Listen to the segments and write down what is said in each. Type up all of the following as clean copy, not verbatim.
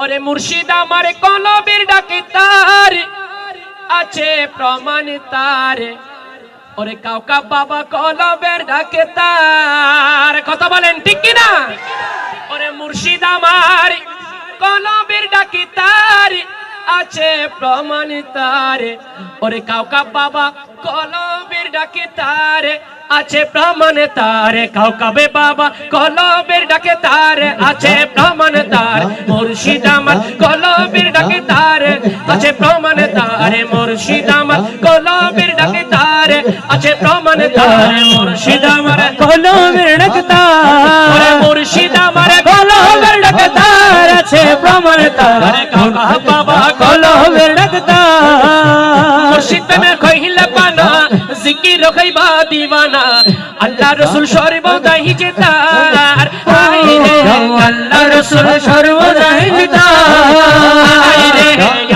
ওরে মুর্শিদ আমার কলবের ডাকে তার আছে প্রমাণ তার। ওরে কাউকা বাবা কলবের ডাকে তার, কথা বলেন ঠিক কিনা? ওরে মুর্শিদ আমার কলবের ডাকে তার আছে প্রমাণ তার। ওরে কাউকা বাবা কলবের ডাকে তার আছে প্রমাণ তার। কাউকাবে বাবা কলবের ডাকে তার আছে প্রমাণ তার। মুর্শিদ আমার কলবের ডাকে তার আছে প্রমাণ তার। মুর্শিদ আমার কলবের ডাকে তার আছে প্রমাণ তার। মুর্শিদ আমার কলমের ডাকে তার, মুর্শিদ আমার কলমের ডাকে তার আছে প্রমাণ তার। কাউকা বাবা কলমের ডাকে তার, মুর্শিদ প্রেমে কহিলা পানা জিকির কইবা দিবানা। আল্লাহ রাসূল সর্বদাই যে তার, আল্লাহ রাসূল সর্বদাই যে তার,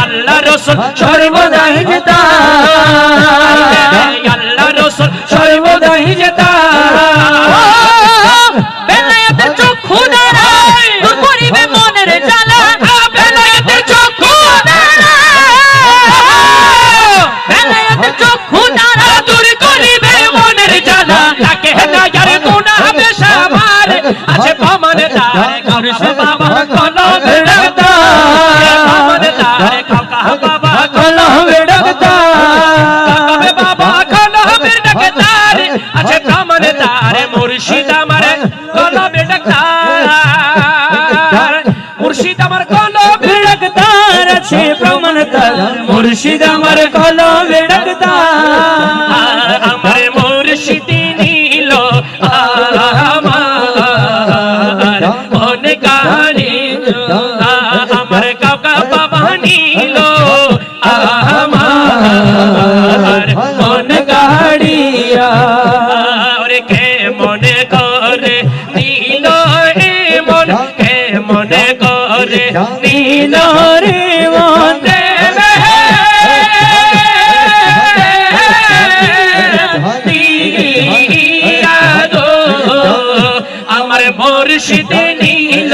আল্লাহ রাসূল সর্বদাই যে তার, আল্লাহ রাসূল সর্বদাই যে তার। বেলায়েতের চক্ষু দ্বারা দূর করিবে মনের জ্বালা। বেলায়েতের চক্ষু দ্বারা, বেলায়েতের চক্ষু দ্বারা দূর করিবে মনের জ্বালা। তাকে না যার গুনাহ বেশামার আছে প্রমাণ তার। করছে বাবা কলমের ডাকে তার, প্রমাণ তার। কাউকা বাবা কলমের ডাকে তার, বাবা কলমের ডাকে তার আছে প্রমাণ তার। মুর্শিদ আমার কলমের ডাকে তার, মুর্শিদ আমার কলমের ডাকে তার আছে প্রমাণ তার। মুর্শিদ আমার কলমের ডাকে তার, আমার মুর্শিদ নীল আমার মন গানে। আমার কাউকা বাবা নীল আমার মন গাড়িয়া। ওরে কে মনে করে নীল এ মন, কে মনে করে নীল রে মন আমার মুর্শিদ নীল